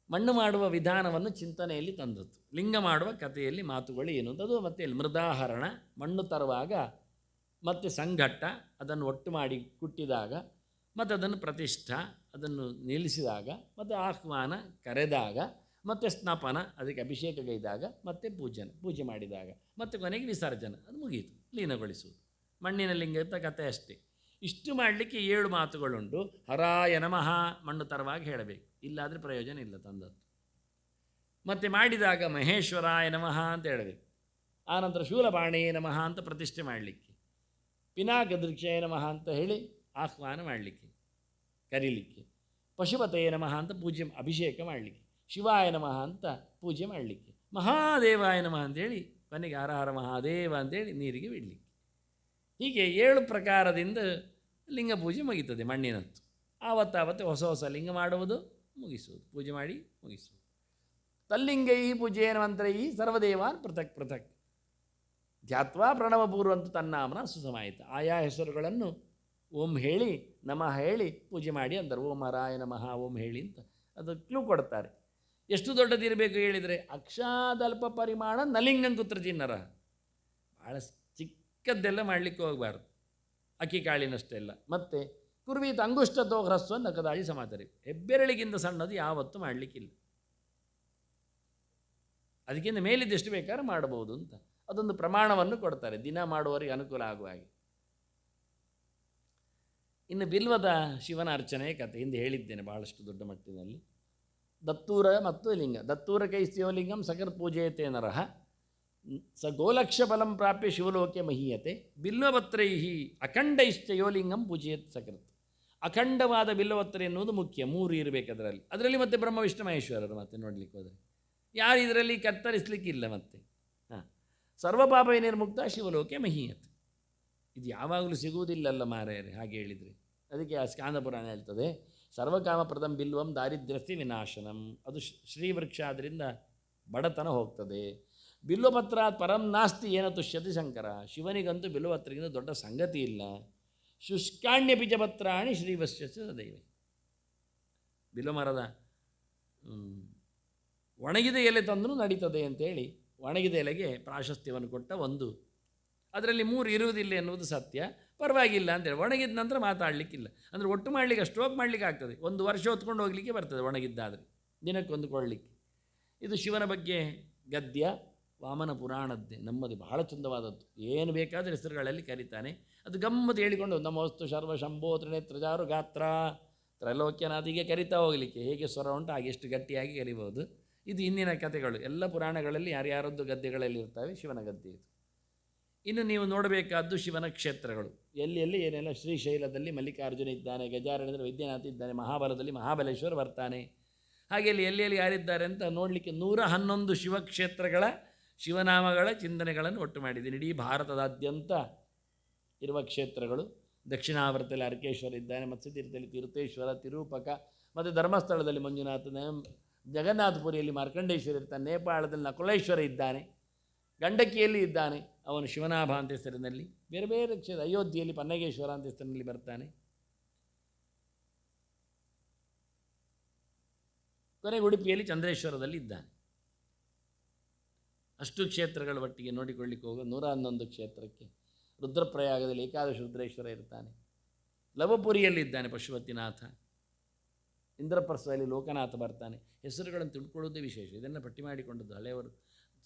ಮಣ್ಣು ಮಾಡುವ ವಿಧಾನವನ್ನು ಚಿಂತನೆಯಲ್ಲಿ ತಂದದ್ದು. ಲಿಂಗ ಮಾಡುವ ಕಥೆಯಲ್ಲಿ ಮಾತುಗಳು ಏನು ಅಂತದು. ಮತ್ತು ಮೃದಾಹರಣ, ಮಣ್ಣು ತರುವಾಗ ಮತ್ತು ಸಂಘಟ್ಟ, ಅದನ್ನು ಒಟ್ಟು ಮಾಡಿ ಕುಟ್ಟಿದಾಗ, ಮತ್ತು ಅದನ್ನು ಪ್ರತಿಷ್ಠಾ, ಅದನ್ನು ನಿಲ್ಲಿಸಿದಾಗ, ಮತ್ತು ಆಹ್ವಾನ ಕರೆದಾಗ, ಮತ್ತು ಸ್ನಾಪನ, ಅದಕ್ಕೆ ಅಭಿಷೇಕಗೈದಾಗ, ಮತ್ತು ಪೂಜೆ ಮಾಡಿದಾಗ, ಮತ್ತು ಕೊನೆಗೆ ವಿಸರ್ಜನೆ, ಅದು ಮುಗಿಯಿತು, ಲೀನಗೊಳಿಸುವುದು. ಮಣ್ಣಿನ ಲಿಂಗದ ಕಥೆ ಅಷ್ಟೇ. ಇಷ್ಟು ಮಾಡಲಿಕ್ಕೆ 7 ಮಾತುಗಳುಂಟು. ಹರಾಯ ನಮಃ ಮಣ್ಣು ತರುವಾಗ ಹೇಳಬೇಕು, ಇಲ್ಲಾದರೆ ಪ್ರಯೋಜನ ಇಲ್ಲ ತಂದದ್ದು. ಮತ್ತು ಮಾಡಿದಾಗ ಮಹೇಶ್ವರಾಯ ನಮಃ ಅಂತ ಹೇಳಬೇಕು. ಆನಂತರ ಶೂಲಪಾಣೇ ನಮಃ ಅಂತ ಪ್ರತಿಷ್ಠೆ ಮಾಡಲಿಕ್ಕೆ, ಪಿನಾಕದೃಕ್ಷಯ ನಮಃ ಅಂತ ಹೇಳಿ ಆಹ್ವಾನ ಮಾಡಲಿಕ್ಕೆ, ಕರೀಲಿಕ್ಕೆ, ಪಶುಪತಯ ನಮಃ ಅಂತ ಪೂಜೆ ಅಭಿಷೇಕ ಮಾಡಲಿಕ್ಕೆ, ಶಿವಾಯ ನಮಃ ಅಂತ ಪೂಜೆ ಮಾಡಲಿಕ್ಕೆ, ಮಹಾದೇವಾಯ ನಮಃ ಅಂತೇಳಿ ಕೊನೆಗೆ ಹರ ಹರ ಮಹಾದೇವ ಅಂತೇಳಿ ನೀರಿಗೆ ಬಿಡಲಿಕ್ಕೆ. ಹೀಗೆ 7 ಪ್ರಕಾರದಿಂದ ಲಿಂಗ ಪೂಜೆ ಮುಗೀತದೆ ಮಣ್ಣಿನದ್ದು. ಆವತ್ತಾವತ್ತು ಹೊಸ ಹೊಸ ಲಿಂಗ ಮಾಡುವುದು, ಮುಗಿಸುವುದು, ಪೂಜೆ ಮಾಡಿ ಮುಗಿಸುವುದು. ತಲ್ಲಿಂಗೈ ಪೂಜೆಯ ಮಂತ್ರೈ ಸರ್ವದೇವಾನ್ ಪೃಥಕ್ ಪೃಥಕ್. ಧ್ಯಾತ್ವಾ ಪ್ರಣವಪೂರ್ವಂತ ತನ್ನಾಮನ ಸುಸಮಾಯಿತ. ಆಯಾ ಹೆಸರುಗಳನ್ನು ಓಂ ಹೇಳಿ ನಮಃ ಹೇಳಿ ಪೂಜೆ ಮಾಡಿ ಅಂತಾರೆ. ಓಂ ಹರಾಯ ನಮಃ ಓಂ ಹೇಳಿ ಅಂತ ಅದು ಕ್ಲೂ ಕೊಡ್ತಾರೆ. ಎಷ್ಟು ದೊಡ್ಡದಿರಬೇಕು ಹೇಳಿದರೆ, ಅಕ್ಷಾದಲ್ಪ ಪರಿಮಾಣ ನಲಿಂಗಂ ಕುತ್ರಜಿನ್ನರ, ಭಾಳ ಚಿಕ್ಕದ್ದೆಲ್ಲ ಮಾಡಲಿಕ್ಕೆ ಹೋಗಬಾರ್ದು, ಅಕ್ಕಿ ಕಾಳಿನಷ್ಟೆಲ್ಲ. ಮತ್ತು ಕುರ್ವೀತ ಅಂಗುಷ್ಟತೋ ಹ್ರಸ್ವ ನಕದಾಳಿ ಸಮಾತರಿ, ಹೆಬ್ಬೆರಳಿಗಿಂತ ಸಣ್ಣದು ಯಾವತ್ತೂ ಮಾಡಲಿಕ್ಕಿಲ್ಲ. ಅದಕ್ಕಿಂತ ಮೇಲಿದ್ದೆಷ್ಟು ಬೇಕಾದ್ರೆ ಮಾಡಬಹುದು ಅಂತ ಅದೊಂದು ಪ್ರಮಾಣವನ್ನು ಕೊಡ್ತಾರೆ, ದಿನ ಮಾಡುವವರಿಗೆ ಅನುಕೂಲ ಆಗುವ ಹಾಗೆ. ಇನ್ನು ಬಿಲ್ವದ ಶಿವನ ಅರ್ಚನೆ ಕಥೆ ಹಿಂದೆ ಹೇಳಿದ್ದೇನೆ ಭಾಳಷ್ಟು ದೊಡ್ಡ ಮಟ್ಟಿನಲ್ಲಿ. ದತ್ತೂರ ಮತ್ತು ಲಿಂಗ. ದತ್ತೂರ ಕೈಸ್ತ್ಯೋಲಿಂಗಂ ಸಕರ್ ಪೂಜೆಯತೆ ನರಃ ಸ ಗೋಲಕ್ಷ ಫಲಂ ಪ್ರಾಪ್ಯ ಶಿವಲೋಕೆ ಮಹೀಯತೆ. ಬಿಲ್ವಪತ್ರೈ ಅಖಂಡೈಶ್ಚಯೋಲಿಂಗಂ ಪೂಜೆಯತ್ ಸಕೃತ್. ಅಖಂಡವಾದ ಬಿಲ್ವಪತ್ರೆ ಎನ್ನುವುದು ಮುಖ್ಯ, 3 ಇರಬೇಕು ಅದರಲ್ಲಿ ಮತ್ತೆ ಬ್ರಹ್ಮ ವಿಷ್ಣು ಮಹೇಶ್ವರರು ಮತ್ತೆ ನೋಡಲಿಕ್ಕೆ ಹೋದರೆ ಯಾರು ಇದರಲ್ಲಿ ಕತ್ತರಿಸಲಿಕ್ಕಿಲ್ಲ. ಮತ್ತೆ ಸರ್ವಪಾಪ ನಿರ್ಮುಕ್ತ ಶಿವಲೋಕೆ ಮಹೀಯತ್. ಇದು ಯಾವಾಗಲೂ ಸಿಗುವುದಿಲ್ಲಲ್ಲ ಮಾರಾಯರೆ, ಹಾಗೆ ಹೇಳಿದರೆ. ಅದಕ್ಕೆ ಆ ಸ್ಕಾಂದ ಪುರಾಣ ಹೇಳ್ತದೆ, ಸರ್ವಕಾಮಪ್ರದಂ ಬಿಲ್ವಂ ದಾರಿದ್ರ್ಯಸ್ತಿ ವಿನಾಶನಂ. ಅದು ಶ್ರೀವೃಕ್ಷ ಆದ್ದರಿಂದ ಬಡತನ ಹೋಗ್ತದೆ. ಬಿಲ್ವಪತ್ರಾತ್ ಪರಂ ನಾಸ್ತಿ ಏನ ತುಷ್ಯತಿ ಶಂಕರ. ಶಿವನಿಗಂತೂ ಬಿಲ್ವಪತ್ರಿಗಿಂತ ದೊಡ್ಡ ಸಂಗತಿ ಇಲ್ಲ. ಶುಷ್ಕಾಣ್ಯ ಬೀಜಪತ್ರಾಣಿ ಶ್ರೀವಶ್ಯ ಸದೈವ. ಬಿಲ್ವಮರದ ಒಣಗಿದ ಎಲೆ ತಂದರೂ ನಡೀತದೆ ಅಂತೇಳಿ ಒಣಗಿದ ಎಲೆಗೆ ಪ್ರಾಶಸ್ತ್ಯವನ್ನು ಕೊಟ್ಟ ಒಂದು. ಅದರಲ್ಲಿ 3 ಇರುವುದಿಲ್ಲ ಎನ್ನುವುದು ಸತ್ಯ, ಪರವಾಗಿಲ್ಲ ಅಂತೇಳಿ. ಒಣಗಿದ ನಂತರ ಮಾತಾಡಲಿಕ್ಕಿಲ್ಲ, ಅಂದರೆ ಒಟ್ಟು ಮಾಡಲಿಕ್ಕೆ ಸ್ಟ್ರೋಕ್ ಮಾಡಲಿಕ್ಕೆ ಆಗ್ತದೆ. 1 ವರ್ಷ ಹೊತ್ಕೊಂಡು ಹೋಗಲಿಕ್ಕೆ ಬರ್ತದೆ ಒಣಗಿದ್ದಾದರೆ, ದಿನಕ್ಕೊಂದು ಕೊಳ್ಳಲಿಕ್ಕೆ. ಇದು ಶಿವನ ಬಗ್ಗೆ ಗದ್ಯ, ವಾಮನ ಪುರಾಣದ್ದೇ, ನಮ್ಮದು ಬಹಳ ಚಂದವಾದದ್ದು. ಏನು ಬೇಕಾದರೆ ಹೆಸರುಗಳಲ್ಲಿ ಕರೀತಾನೆ. ಅದು ಗಮ್ಮತ್ತು ಹೇಳಿಕೊಂಡು ನಮೋಸ್ತು ಶರ್ವ ಶಂಭೋ ತ್ರಿನೇತ್ರಜಾರು ಗಾತ್ರ ತ್ರೈಲೋಕ್ಯನಾದಿಗೆ ಕರಿತಾ ಹೋಗಲಿಕ್ಕೆ ಹೇಗೆ ಸ್ವರ ಉಂಟು ಹಾಗೆ ಎಷ್ಟು ಗಟ್ಟಿಯಾಗಿ ಕರಿಬೋದು. ಇದು ಇಂದಿನ ಕಥೆಗಳು. ಎಲ್ಲ ಪುರಾಣಗಳಲ್ಲಿ ಯಾರ್ಯಾರದ್ದು ಗದ್ದೆಗಳಲ್ಲಿ ಇರ್ತವೆ, ಶಿವನ ಗದ್ದೆ ಇದು. ಇನ್ನು ನೀವು ನೋಡಬೇಕಾದ್ದು ಶಿವನ ಕ್ಷೇತ್ರಗಳು. ಎಲ್ಲಿ ಏನೆಲ್ಲ. ಶ್ರೀಶೈಲದಲ್ಲಿ ಮಲ್ಲಿಕಾರ್ಜುನ ಇದ್ದಾನೆ, ಗಜಾರಣ್ಯದಲ್ಲಿ ವೈದ್ಯನಾಥ ಇದ್ದಾನೆ, ಮಹಾಬಲದಲ್ಲಿ ಮಹಾಬಲೇಶ್ವರ ಬರ್ತಾನೆ. ಹಾಗೆ ಎಲ್ಲಿ ಯಾರಿದ್ದಾರೆ ಅಂತ ನೋಡಲಿಕ್ಕೆ 111 ಶಿವಕ್ಷೇತ್ರಗಳ ಶಿವನಾಮಗಳ ಚಿಂತನೆಗಳನ್ನು ಒಟ್ಟು ಮಾಡಿದ್ದೀನಿ. ಇಡೀ ಭಾರತದಾದ್ಯಂತ ಇರುವ ಕ್ಷೇತ್ರಗಳು. ದಕ್ಷಿಣಾವೃತದಲ್ಲಿ ಅರ್ಕೇಶ್ವರ ಇದ್ದಾನೆ, ಮತ್ಸ್ಯತೀರ್ಥದಲ್ಲಿ ತೀರ್ಥೇಶ್ವರ, ತಿರುಪಕ, ಮತ್ತು ಧರ್ಮಸ್ಥಳದಲ್ಲಿ ಮಂಜುನಾಥ, ಜಗನ್ನಾಥಪುರಿಯಲ್ಲಿ ಮಾರ್ಕಂಡೇಶ್ವರ ಇರ್ತಾನೆ, ನೇಪಾಳದಲ್ಲಿ ನಕುಲೇಶ್ವರ ಇದ್ದಾನೆ, ಗಂಡಕಿಯಲ್ಲಿ ಇದ್ದಾನೆ ಅವನು ಶಿವನಾಭ ಅಂತ ಹೆಸರಿನಲ್ಲಿ. ಬೇರೆ ಬೇರೆ ಕ್ಷೇತ್ರ, ಅಯೋಧ್ಯೆಯಲ್ಲಿ ಪನ್ನಗೇಶ್ವರ ಅಂತ ಹೆಸರಿನಲ್ಲಿ ಬರ್ತಾನೆ. ಕೊನೆಗೆ ಉಡುಪಿಯಲ್ಲಿ ಚಂದ್ರೇಶ್ವರದಲ್ಲಿ ಇದ್ದಾನೆ. ಅಷ್ಟು ಕ್ಷೇತ್ರಗಳ ಒಟ್ಟಿಗೆ ನೋಡಿಕೊಳ್ಳಿಕ್ಕೆ ಹೋಗೋ 111 ಕ್ಷೇತ್ರಕ್ಕೆ. ರುದ್ರಪ್ರಯಾಗದಲ್ಲಿ ಏಕಾದಶ ರುದ್ರೇಶ್ವರ ಇರ್ತಾನೆ. ಲವಪುರಿಯಲ್ಲಿದ್ದಾನೆ ಪಶುಪತಿನಾಥ. ಇಂದ್ರಪ್ರಸ್ಥದಲ್ಲಿ ಲೋಕನಾಥ ಬರ್ತಾನೆ. ಹೆಸರುಗಳನ್ನು ತಿಳ್ಕೊಳ್ಳೋದೇ ವಿಶೇಷ. ಇದನ್ನು ಪಟ್ಟಿ ಮಾಡಿಕೊಂಡದ್ದು ಹಳೆಯವರು.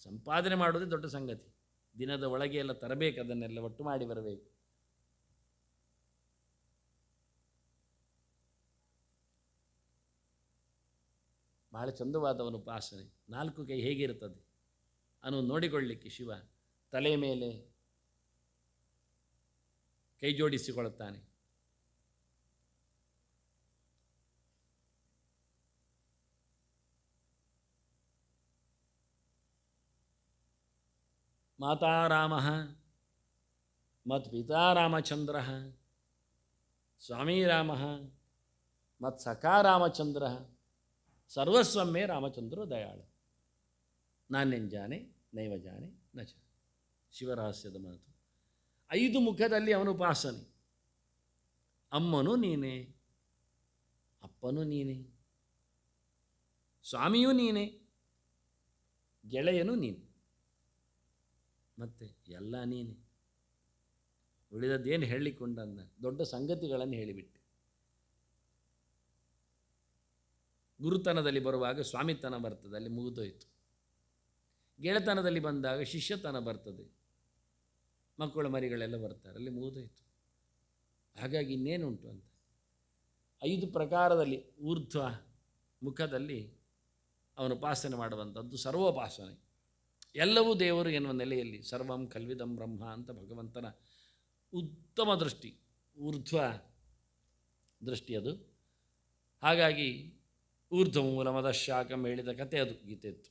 ಸಂಪಾದನೆ ಮಾಡೋದೇ ದೊಡ್ಡ ಸಂಗತಿ. ದಿನದ ಒಳಗೆ ಎಲ್ಲ ತರಬೇಕು, ಅದನ್ನೆಲ್ಲ ಒಟ್ಟು ಮಾಡಿ ಬರಬೇಕು. ಬಹಳ ಚಂದವಾದವನು ಉಪಾಸನೆ. 4 ಕೈ ಹೇಗಿರ್ತದೆ ಅನ್ನೋ ನೋಡಿಕೊಳ್ಳಿಕ್ಕೆ ಶಿವ ತಲೆ ಮೇಲೆ ಕೈ ಜೋಡಿಸಿಕೊಳ್ಳುತ್ತಾನೆ. ಮಾತಾ ರಾಮ ಮತ್ ಪಿತಾ ರಾಮಚಂದ್ರ ಸ್ವಾಮೀ ರಾಮ ಮತ್ ಸಖಾ ರಾಮಚಂದ್ರ ಸರ್ವಸ್ವಮ್ಮೆ ರಾಮಚಂದ್ರೋ ದಯಾಳು. ನಾನೇನು ಜಾನೆ ನೈವ ಜಾನೆ ನಚ. ಶಿವರಹಸ್ಯದ ಮಾತು. 5 ಮುಖದಲ್ಲಿ ಅವನು ಉಪಾಸನೆ. ಅಮ್ಮನೂ ನೀನೇ, ಅಪ್ಪನೂ ನೀನೇ, ಸ್ವಾಮಿಯೂ ನೀನೇ, ಗೆಳೆಯನೂ ನೀನೆ, ಮತ್ತು ಎಲ್ಲ ನೀನೆ. ಉಳಿದದ್ದೇನು ಹೇಳಿಕೊಂಡಂದ ದೊಡ್ಡ ಸಂಗತಿಗಳನ್ನು ಹೇಳಿಬಿಟ್ಟೆ. ಗುರುತನದಲ್ಲಿ ಬರುವಾಗ ಸ್ವಾಮಿತನ ಬರ್ತದೆ, ಅಲ್ಲಿ ಮುಗಿದೋಯ್ತು. ಗೆಳೆತನದಲ್ಲಿ ಬಂದಾಗ ಶಿಷ್ಯತನ ಬರ್ತದೆ, ಮಕ್ಕಳು ಮರಿಗಳೆಲ್ಲ ಬರ್ತಾರೆ, ಅಲ್ಲಿ ಮುಗಿದೋಯ್ತು. ಹಾಗಾಗಿ ಇನ್ನೇನುಂಟು ಅಂತ 5 ಪ್ರಕಾರದಲ್ಲಿ ಊರ್ಧ್ವ ಮುಖದಲ್ಲಿ ಅವನು ಉಪಾಸನೆ ಮಾಡುವಂಥದ್ದು ಸರ್ವೋಪಾಸನೆ. ಎಲ್ಲವೂ ದೇವರು ಎನ್ನುವ ನೆಲೆಯಲ್ಲಿ ಸರ್ವಂ ಕಲ್ವಿದಂ ಬ್ರಹ್ಮ ಅಂತ ಭಗವಂತನ ಉತ್ತಮ ದೃಷ್ಟಿ, ಊರ್ಧ್ವ ದೃಷ್ಟಿ ಅದು. ಹಾಗಾಗಿ ಊರ್ಧ್ವ ಮೂಲ ಮದಶಾಕಂ ಹೇಳಿದ ಕಥೆ ಅದು ಗೀತೆತ್ತು.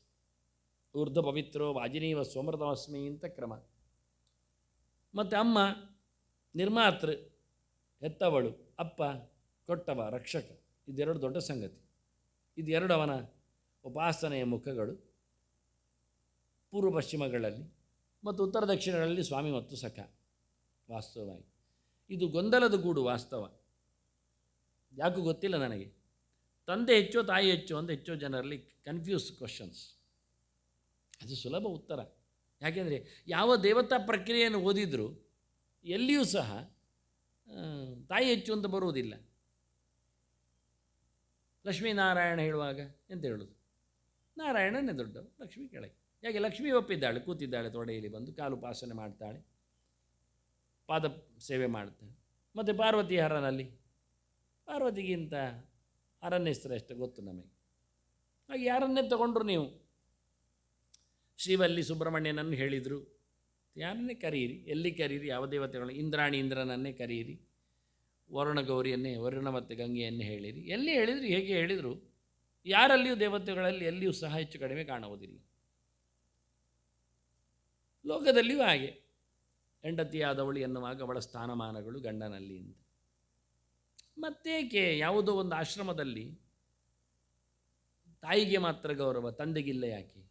ಊರ್ಧ್ವ ಪವಿತ್ರೋ ವಾಜಿನೀವ ಸ್ವಮೃತಮಸ್ಮಿ ಅಂತ ಕ್ರಮ. ಮತ್ತು ಅಮ್ಮ ನಿರ್ಮಾತೃ, ಹೆತ್ತವಳು, ಅಪ್ಪ ಕೊಟ್ಟವ, ರಕ್ಷಕ. ಇದೆರಡು ದೊಡ್ಡ ಸಂಗತಿ. ಇದೆರಡು ಅವನ ಉಪಾಸನೆಯ ಮುಖಗಳು. ಪೂರ್ವ ಪಶ್ಚಿಮಗಳಲ್ಲಿ ಮತ್ತು ಉತ್ತರ ದಕ್ಷಿಣಗಳಲ್ಲಿ ಸ್ವಾಮಿ ಮತ್ತು ಸಖ. ವಾಸ್ತವವಾಗಿ ಇದು ಗೊಂದಲದ ಗೂಡು. ವಾಸ್ತವ ಯಾಕೂ ಗೊತ್ತಿಲ್ಲ ನನಗೆ. ತಂದೆ ಹೆಚ್ಚೋ ತಾಯಿ ಹೆಚ್ಚೋ ಅಂತ ಹೆಚ್ಚೋ ಜನರಲ್ಲಿ ಕನ್ಫ್ಯೂಸ್ ಕ್ವಶನ್ಸ್. ಅದು ಸುಲಭ ಉತ್ತರ. ಯಾಕೆಂದರೆ ಯಾವ ದೇವತಾ ಪ್ರಕ್ರಿಯೆಯನ್ನು ಓದಿದರೂ ಎಲ್ಲಿಯೂ ಸಹ ತಾಯಿ ಹೆಚ್ಚು ಅಂತ ಬರುವುದಿಲ್ಲ. ಲಕ್ಷ್ಮೀನಾರಾಯಣ ಹೇಳುವಾಗ ಎಂತ ಹೇಳೋದು? ನಾರಾಯಣನೇ ದೊಡ್ಡ, ಲಕ್ಷ್ಮೀ ಕೆಳಗೆ. ಯಾಕೆ? ಲಕ್ಷ್ಮೀ ಒಪ್ಪಿದ್ದಾಳೆ, ಕೂತಿದ್ದಾಳೆ ತೊಡೆಯಲ್ಲಿ ಬಂದು, ಕಾಲುಪಾಸನೆ ಮಾಡ್ತಾಳೆ, ಪಾದ ಸೇವೆ ಮಾಡ್ತಾಳೆ. ಮತ್ತು ಪಾರ್ವತಿ ಹರನಲ್ಲಿ, ಪಾರ್ವತಿಗಿಂತ ಹರನ ಹೆಸರು ಎಷ್ಟು ಗೊತ್ತು ನಮಗೆ. ಹಾಗೆ ಯಾರನ್ನೇ ತಗೊಂಡ್ರು ನೀವು, ಶ್ರೀವಲ್ಲಿ ಸುಬ್ರಹ್ಮಣ್ಯನನ್ನು ಹೇಳಿದರು, ಯಾರನ್ನೇ ಕರೀರಿ, ಎಲ್ಲಿ ಕರೀರಿ, ಯಾವ ದೇವತೆಗಳು, ಇಂದ್ರಾಣಿ ಇಂದ್ರನನ್ನೇ ಕರೀರಿ, ವರುಣ ಗೌರಿಯನ್ನೇ, ವರುಣ ಮತ್ತು ಗಂಗೆಯನ್ನೇ ಹೇಳಿರಿ, ಎಲ್ಲಿ ಹೇಳಿದರು, ಹೇಗೆ ಹೇಳಿದರು, ಯಾರಲ್ಲಿಯೂ ದೇವತೆಗಳಲ್ಲಿ ಎಲ್ಲಿಯೂ ಸಹ ಹೆಚ್ಚು ಕಡಿಮೆ ಕಾಣುವುದಿಲ್ಲ. ಲೋಕದಲ್ಲಿಯೂ ಹಾಗೆ. ಹೆಂಡತಿಯಾದವಳು ಎನ್ನುವಾಗ ಅವಳ ಸ್ಥಾನಮಾನಗಳು ಗಂಡನಲ್ಲಿ ಅಂತ. ಮತ್ತೇಕೆ ಯಾವುದೋ ಒಂದು ಆಶ್ರಮದಲ್ಲಿ ತಾಯಿಗೆ ಮಾತ್ರ ಗೌರವ, ತಂದೆಗಿಲ್ಲ ಯಾಕೆ?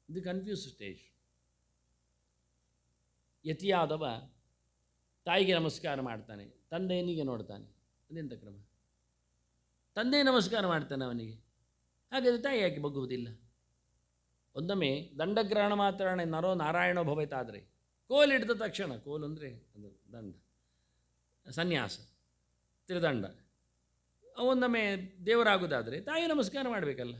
ಇದು ಕನ್ಫ್ಯೂಸ್ ಸ್ಟೇಜ್. ಯತಿಯಾದವ ತಾಯಿಗೆ ನಮಸ್ಕಾರ ಮಾಡ್ತಾನೆ, ತಂದೆಯನಿಗೆ ನೋಡ್ತಾನೆ. ಅದೆಂಥ ಕ್ರಮ? ತಂದೆ ನಮಸ್ಕಾರ ಮಾಡ್ತಾನೆ ಅವನಿಗೆ, ಹಾಗಾದರೆ ತಾಯಿ ಯಾಕೆ ಬಗ್ಗುವುದಿಲ್ಲ? ಒಂದೊಮ್ಮೆ ದಂಡಗ್ರಹಣ ಮಾತ್ರಣ ನರೋ ನಾರಾಯಣೋ ಭವೇತಾದರೆ, ಕೋಲಿಡಿದ ತಕ್ಷಣ, ಕೋಲು ಅಂದರೆ ಅದು ದಂಡ, ಸನ್ಯಾಸ, ತ್ರಿದಂಡ, ಒಂದೊಮ್ಮೆ ದೇವರಾಗುವುದಾದರೆ ತಾಯಿ ನಮಸ್ಕಾರ ಮಾಡಬೇಕಲ್ಲ.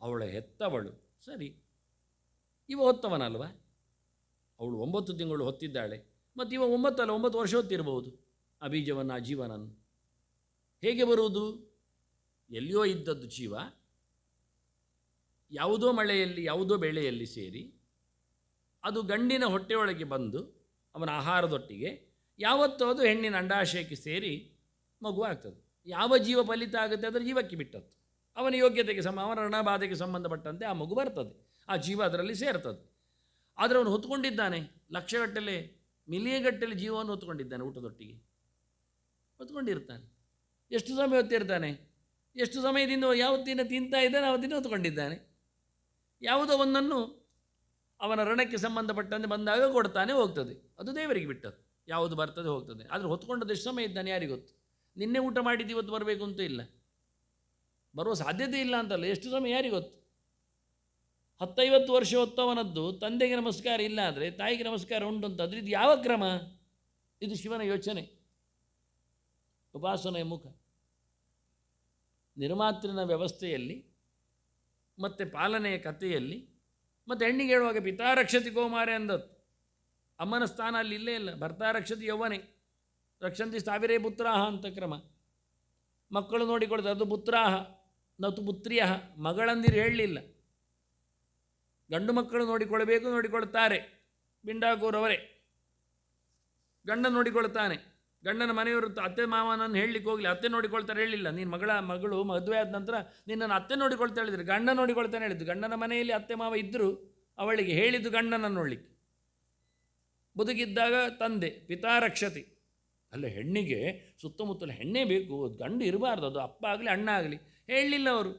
ಅವಳ ಹೆತ್ತವಳು ಸರಿ, ಇವ ಹೊತ್ತವನಲ್ವ, ಅವಳು 9 ತಿಂಗಳು ಹೊತ್ತಿದ್ದಾಳೆ, ಮತ್ತು ಇವ 9 ವರ್ಷ ಹೊತ್ತಿರಬಹುದು ಆ ಬೀಜವನ್ನು, ಆ ಜೀವನನ್ನು. ಹೇಗೆ ಬರುವುದು? ಎಲ್ಲಿಯೋ ಇದ್ದದ್ದು ಜೀವ ಯಾವುದೋ ಮಳೆಯಲ್ಲಿ ಯಾವುದೋ ಬೆಳೆಯಲ್ಲಿ ಸೇರಿ ಅದು ಗಂಡಿನ ಹೊಟ್ಟೆಯೊಳಗೆ ಬಂದು ಅವನ ಆಹಾರದೊಟ್ಟಿಗೆ ಯಾವತ್ತೂ ಅದು ಹೆಣ್ಣಿನ ಅಂಡಾಶಯಕ್ಕೆ ಸೇರಿ ಮಗು ಆಗ್ತದೆ. ಯಾವ ಜೀವ ಫಲಿತ ಆಗುತ್ತೆ ಅದರ ಜೀವಕ್ಕೆ ಬಿಟ್ಟದ್ದು, ಅವನ ಯೋಗ್ಯತೆಗೆ ಅವನ ಋಣಬಾಧೆಗೆ ಸಂಬಂಧಪಟ್ಟಂತೆ ಆ ಮಗು ಬರ್ತದೆ, ಆ ಜೀವ ಅದರಲ್ಲಿ ಸೇರ್ತದೆ. ಆದರೆ ಅವನು ಹೊತ್ಕೊಂಡಿದ್ದಾನೆ, ಲಕ್ಷಗಟ್ಟಲೆ ಮಿಲಿಯನ್ಗಟ್ಟಲೆ ಜೀವವನ್ನು ಹೊತ್ಕೊಂಡಿದ್ದಾನೆ, ಊಟದೊಟ್ಟಿಗೆ ಹೊತ್ಕೊಂಡಿರ್ತಾನೆ. ಎಷ್ಟು ಸಮಯ ಹೊತ್ತಿರ್ತಾನೆ? ಎಷ್ಟು ಸಮಯದಿಂದ ಯಾವತ್ತಿನ ತಿಂತಾ ಇದ್ದಾನೆ ಅವತ್ತಿನ ಹೊತ್ಕೊಂಡಿದ್ದಾನೆ. ಯಾವುದೋ ಒಂದನ್ನು ಅವನ ಋಣಕ್ಕೆ ಸಂಬಂಧಪಟ್ಟಂತೆ ಬಂದಾಗ ಕೊಡ್ತಾನೆ, ಹೋಗ್ತದೆ. ಅದು ದೇವರಿಗೆ ಬಿಟ್ಟದ್ದು, ಯಾವುದು ಬರ್ತದೆ ಹೋಗ್ತದೆ. ಆದರೆ ಹೊತ್ಕೊಂಡದ್ದು ಎಷ್ಟು ಸಮಯ ಇದ್ದಾನೆ ಯಾರಿಗೆ ಗೊತ್ತು? ನಿನ್ನೆ ಊಟ ಮಾಡಿದ್ದು ಇವತ್ತು ಬರಬೇಕು ಅಂತೂ ಇಲ್ಲ, ಬರುವ ಸಾಧ್ಯತೆ ಇಲ್ಲ ಅಂತಲ್ಲ, ಎಷ್ಟು ಸಮಯ ಯಾರಿಗೆ ಗೊತ್ತು? 10-50 ವರ್ಷ ಹೊತ್ತವನದ್ದು ತಂದೆಗೆ ನಮಸ್ಕಾರ ಇಲ್ಲ ಆದರೆ ತಾಯಿಗೆ ನಮಸ್ಕಾರ ಉಂಟು ಅಂತಂದರೆ ಇದು ಯಾವ ಕ್ರಮ? ಇದು ಶಿವನ ಯೋಚನೆ, ಉಪಾಸನೆಯ ಮುಖ. ನಿರ್ಮಾತೃನ ವ್ಯವಸ್ಥೆಯಲ್ಲಿ ಮತ್ತು ಪಾಲನೆಯ ಕಥೆಯಲ್ಲಿ ಮತ್ತು ಹೆಣ್ಣಿಗೆ ಹೇಳುವಾಗ ಪಿತಾ ರಕ್ಷತಿ ಕೌಮಾರೆ ಅಂದದ್ದು. ಅಮ್ಮನ ಸ್ಥಾನ ಅಲ್ಲಿ ಇಲ್ಲೇ ಇಲ್ಲ. ಭರ್ತಾ ರಕ್ಷತಿ ಯೌವನೆ ರಕ್ಷಂತಿ ಸಾವಿರೇ ಪುತ್ರಾಹ ಅಂತ ಕ್ರಮ. ಮಕ್ಕಳು ನೋಡಿಕೊಳ್ತಾರೆ, ಅದು ಪುತ್ರಾಹ ನತು ಪುತ್ರಿಯ, ಮಗಳಂದಿರು ಹೇಳಲಿಲ್ಲ. ಗಂಡು ಮಕ್ಕಳು ನೋಡಿಕೊಳ್ಳಬೇಕು, ನೋಡಿಕೊಳ್ತಾರೆ. ಬಿಂಡಾಕೂರವರೇ ಗಂಡ ನೋಡಿಕೊಳ್ತಾನೆ. ಗಂಡನ ಮನೆಯವರು ಅತ್ತೆ ಮಾವನನ್ನು ಹೇಳಲಿಕ್ಕೆ ಹೋಗಲಿ, ಅತ್ತೆ ನೋಡಿಕೊಳ್ತಾರೆ ಹೇಳಿಲ್ಲ. ನೀನು ಮಗಳು ಮದುವೆ ಆದ ನಂತರ ನಿನ್ನನ್ನು ಅತ್ತೆ ನೋಡಿಕೊಳ್ತಾ ಹೇಳಿದ್ರು, ಗಂಡ ನೋಡಿಕೊಳ್ತಾನೆ ಹೇಳಿದ್ದು. ಗಂಡನ ಮನೆಯಲ್ಲಿ ಅತ್ತೆ ಮಾವ ಇದ್ದರೂ ಅವಳಿಗೆ ಹೇಳಿದ್ದು ಗಂಡನನ್ನು ನೋಡಲಿಕ್ಕೆ. ಬದುಕಿದ್ದಾಗ ತಂದೆ ಪಿತಾ ರಕ್ಷತಿ. ಅಲ್ಲ, ಹೆಣ್ಣಿಗೆ ಸುತ್ತಮುತ್ತಲ ಹೆಣ್ಣೇ ಬೇಕು, ಗಂಡು ಇರಬಾರ್ದು, ಅದು ಅಪ್ಪ ಆಗಲಿ ಅಣ್ಣ ಆಗಲಿ. ಹೇಳಲಿಲ್ಲ ಅವರು.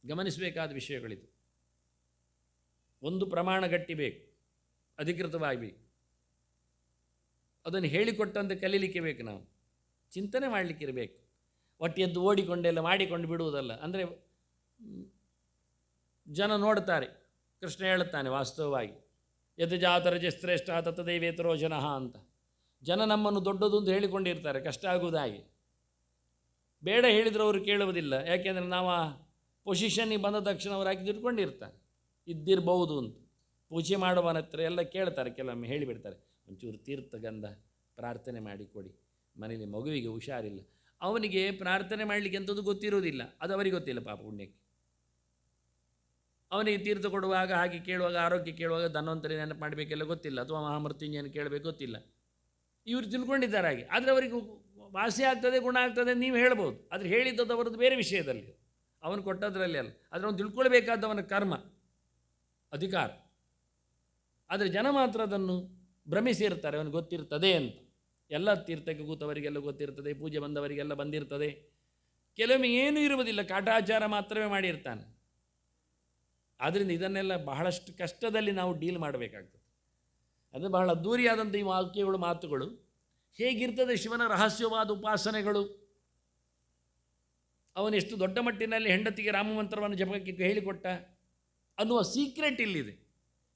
ಗಮನಿಸಬೇಕಾದ ವಿಷಯಗಳಿದು. ಒಂದು ಪ್ರಮಾಣ ಗಟ್ಟಿ ಬೇಕು, ಅಧಿಕೃತವಾಗಬೇಕು. ಅದನ್ನು ಹೇಳಿಕೊಟ್ಟಂತೆ ಕಲೀಲಿಕ್ಕೆ ಬೇಕು, ನಾವು ಚಿಂತನೆ ಮಾಡಲಿಕ್ಕಿರಬೇಕು. ಒಟ್ಟಿಯದ್ದು ಓಡಿಕೊಂಡೆಲ್ಲ ಮಾಡಿಕೊಂಡು ಬಿಡುವುದಲ್ಲ. ಅಂದರೆ ಜನ ನೋಡ್ತಾರೆ, ಕೃಷ್ಣ ಹೇಳುತ್ತಾನೆ ವಾಸ್ತವವಾಗಿ ಯತ್ ಜಾತರಜ ಶ್ರೇಷ್ಠ ತತ್ ದೈವೇತರೋ ಜನಃ ಅಂತ. ಜನ ನಮ್ಮನ್ನು ದೊಡ್ಡದು ಅಂತ ಹೇಳಿಕೊಂಡಿರ್ತಾರೆ, ಕಷ್ಟ ಆಗುವುದಾಗಿ. ಬೇಡ ಹೇಳಿದ್ರು ಅವರು ಕೇಳುವುದಿಲ್ಲ. ಯಾಕೆಂದರೆ ನಾವು ಆ ಪೊಸಿಷನ್ನಿಗೆ ಬಂದ ತಕ್ಷಣ ಅವರು ಹಾಕಿ ತಿಳ್ಕೊಂಡಿರ್ತಾರೆ, ಇದ್ದಿರಬಹುದು ಅಂತ. ಪೂಜೆ ಮಾಡುವನ ಹತ್ರ ಎಲ್ಲ ಕೇಳ್ತಾರೆ, ಕೆಲವೊಮ್ಮೆ ಹೇಳಿಬಿಡ್ತಾರೆ, ಒಂಚೂರು ತೀರ್ಥ ಗಂಧ ಪ್ರಾರ್ಥನೆ ಮಾಡಿ ಕೊಡಿ, ಮನೇಲಿ ಮಗುವಿಗೆ ಹುಷಾರಿಲ್ಲ. ಅವನಿಗೆ ಪ್ರಾರ್ಥನೆ ಮಾಡಲಿಕ್ಕೆ ಎಂಥದ್ದು ಗೊತ್ತಿರುವುದಿಲ್ಲ, ಅದು ಅವರಿಗೆ ಗೊತ್ತಿಲ್ಲ ಪಾಪ ಪುಣ್ಯಕ್ಕೆ. ಅವನಿಗೆ ತೀರ್ಥ ಕೊಡುವಾಗ ಹಾಗೆ ಕೇಳುವಾಗ, ಆರೋಗ್ಯ ಕೇಳುವಾಗ ಧನ್ವಂತರಿ ನೆನಪು ಮಾಡಬೇಕೆಲ್ಲ ಗೊತ್ತಿಲ್ಲ, ಅಥವಾ ಮಹಾಮೃತ್ಯುಂಜಯನ ಕೇಳಬೇಕು ಗೊತ್ತಿಲ್ಲ. ಇವರು ತಿಳ್ಕೊಂಡಿದ್ದಾರೆ ಹಾಗೆ. ಆದರೆ ಅವರಿಗೆ ವಾಸಿ ಆಗ್ತದೆ, ಗುಣ ಆಗ್ತದೆ ನೀವು ಹೇಳ್ಬೋದು. ಆದರೆ ಹೇಳಿದ್ದದ್ದು ಅವರದ್ದು ಬೇರೆ ವಿಷಯದಲ್ಲಿ, ಅವನು ಕೊಟ್ಟದ್ರಲ್ಲಿ ಅಲ್ಲ. ಆದರೆ ಅವನು ತಿಳ್ಕೊಳ್ಬೇಕಾದವನ ಕರ್ಮ, ಅಧಿಕಾರ. ಆದರೆ ಜನ ಮಾತ್ರ ಅದನ್ನು ಭ್ರಮಿಸಿರ್ತಾರೆ, ಅವನಿಗೆ ಗೊತ್ತಿರ್ತದೆ ಅಂತ. ಎಲ್ಲ ತೀರ್ಥಕ್ಕೆ ಕೂತವರಿಗೆಲ್ಲ ಗೊತ್ತಿರ್ತದೆ, ಪೂಜೆ ಬಂದವರಿಗೆಲ್ಲ ಬಂದಿರ್ತದೆ. ಕೆಲವೊಮ್ಮೆ ಏನೂ ಇರುವುದಿಲ್ಲ, ಕಾಟಾಚಾರ ಮಾತ್ರವೇ ಮಾಡಿರ್ತಾನೆ. ಆದ್ದರಿಂದ ಇದನ್ನೆಲ್ಲ ಬಹಳಷ್ಟು ಕಷ್ಟದಲ್ಲಿ ನಾವು ಡೀಲ್ ಮಾಡಬೇಕಾಗ್ತದೆ. ಅದು ಬಹಳ ಅದ್ದೂರಿಯಾದಂಥ ಈ ವಾಕ್ಯಗಳು ಮಾತುಗಳು. ಹೇಗಿರ್ತದೆ ಶಿವನ ರಹಸ್ಯವಾದ ಉಪಾಸನೆಗಳು, ಅವನೆಷ್ಟು ದೊಡ್ಡ ಮಟ್ಟಿನಲ್ಲಿ ಹೆಂಡತಿಗೆ ರಾಮಮಂತ್ರವನ್ನು ಜಪಕ್ಕೆ ಹೇಳಿಕೊಟ್ಟ ಅನ್ನುವ ಸೀಕ್ರೆಟ್ ಇಲ್ಲಿದೆ.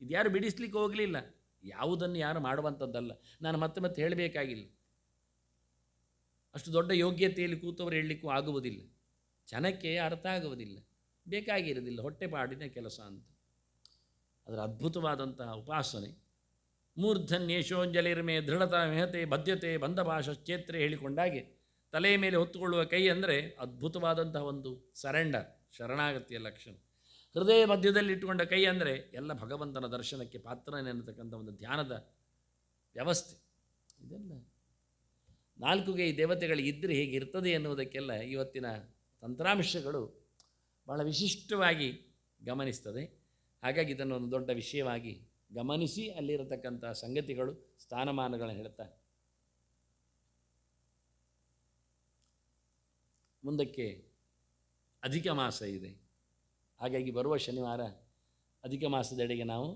ಇದು ಯಾರು ಬಿಡಿಸ್ಲಿಕ್ಕೆ ಹೋಗಲಿಲ್ಲ, ಯಾವುದನ್ನು ಯಾರು ಮಾಡುವಂಥದ್ದಲ್ಲ. ನಾನು ಮತ್ತೆ ಮತ್ತೆ ಹೇಳಬೇಕಾಗಿಲ್ಲ. ಅಷ್ಟು ದೊಡ್ಡ ಯೋಗ್ಯತೆಯಲ್ಲಿ ಕೂತವರು ಹೇಳಲಿಕ್ಕೂ ಆಗುವುದಿಲ್ಲ, ಜನಕ್ಕೆ ಅರ್ಥ ಆಗುವುದಿಲ್ಲ, ಬೇಕಾಗಿರೋದಿಲ್ಲ, ಹೊಟ್ಟೆಪಾಡಿನ ಕೆಲಸ ಅಂತ. ಅದರ ಅದ್ಭುತವಾದಂತಹ ಉಪಾಸನೆ. ಮೂರ್ಧನ್ಯೇಶೋಂಜಲಿರ್ಮೆ ದೃಢತಾ ಮೆಹತೆ ಬದ್ಧತೆ ಬಂಧಭಾಷಶ್ಚೇತ್ರೆ ಹೇಳಿಕೊಂಡಾಗೆ ತಲೆಯ ಮೇಲೆ ಹೊತ್ತುಕೊಳ್ಳುವ ಕೈ ಅಂದರೆ ಅದ್ಭುತವಾದಂತಹ ಒಂದು ಸರೆಂಡರ್, ಶರಣಾಗತಿಯ ಲಕ್ಷಣ. ಹೃದಯ ಮಧ್ಯದಲ್ಲಿ ಇಟ್ಟುಕೊಂಡ ಕೈ ಅಂದರೆ ಎಲ್ಲ ಭಗವಂತನ ದರ್ಶನಕ್ಕೆ ಪಾತ್ರನೆನ್ನತಕ್ಕಂಥ ಒಂದು ಧ್ಯಾನದ ವ್ಯವಸ್ಥೆ. ಇದೆಲ್ಲ ನಾಲ್ಕು ಕೈ ದೇವತೆಗಳಿದ್ದರೆ ಹೇಗಿರ್ತದೆ ಎನ್ನುವುದಕ್ಕೆಲ್ಲ ಇವತ್ತಿನ ತಂತ್ರಾಂಶಗಳು ಬಹಳ ವಿಶಿಷ್ಟವಾಗಿ ಗಮನಿಸ್ತದೆ. ಹಾಗಾಗಿ ಇದನ್ನು ಒಂದು ದೊಡ್ಡ ವಿಷಯವಾಗಿ ಗಮನಿಸಿ ಅಲ್ಲಿರತಕ್ಕಂಥ ಸಂಗತಿಗಳು ಸ್ಥಾನಮಾನಗಳನ್ನು ಹೇಳ್ತಾರೆ. ಮುಂದಕ್ಕೆ ಅಧಿಕ ಮಾಸ ಇದೆ. ಹಾಗಾಗಿ ಬರುವ ಶನಿವಾರ ಅಧಿಕ ಮಾಸದೆಡೆಗೆ ನಾವು